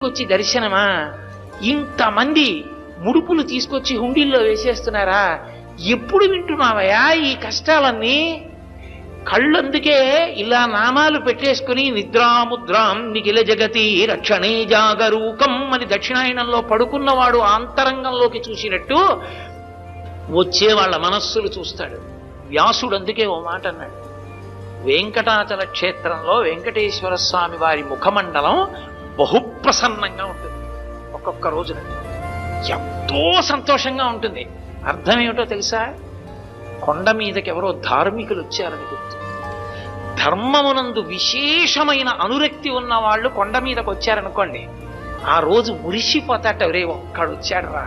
తీసుకొచ్చి దర్శనమా? ఇంతమంది ముడుపులు తీసుకొచ్చి హుండీల్లో వేసేస్తున్నారా? ఎప్పుడు వింటున్నావయా ఈ కష్టాలన్నీ? కళ్ళందుకే ఇలా నామాలు పెట్టేసుకుని నిద్రాముద్రాం నిఖిల జగతి రక్షణే జాగరూకం అని దక్షిణాయనంలో పడుకున్నవాడు ఆంతరంగంలోకి చూసినట్టు వచ్చే వాళ్ళ మనస్సులు చూస్తాడు. వ్యాసుడు అందుకే ఓ మాట అన్నాడు, వెంకటాచల క్షేత్రంలో వెంకటేశ్వర స్వామి వారి ముఖమండలం బహుప్రసన్నంగా ఉంటుంది. ఒక్కొక్క రోజున ఎంతో సంతోషంగా ఉంటుంది. అర్థం ఏమిటో తెలుసా? కొండ మీదకి ఎవరో ధార్మికులు వచ్చారని గుర్తు. ధర్మమునందు విశేషమైన అనురక్తి ఉన్న వాళ్ళు కొండ మీదకి వచ్చారనుకోండి, ఆ రోజు మురిసిపోతాట, రే ఒక్కడు వచ్చాడు రా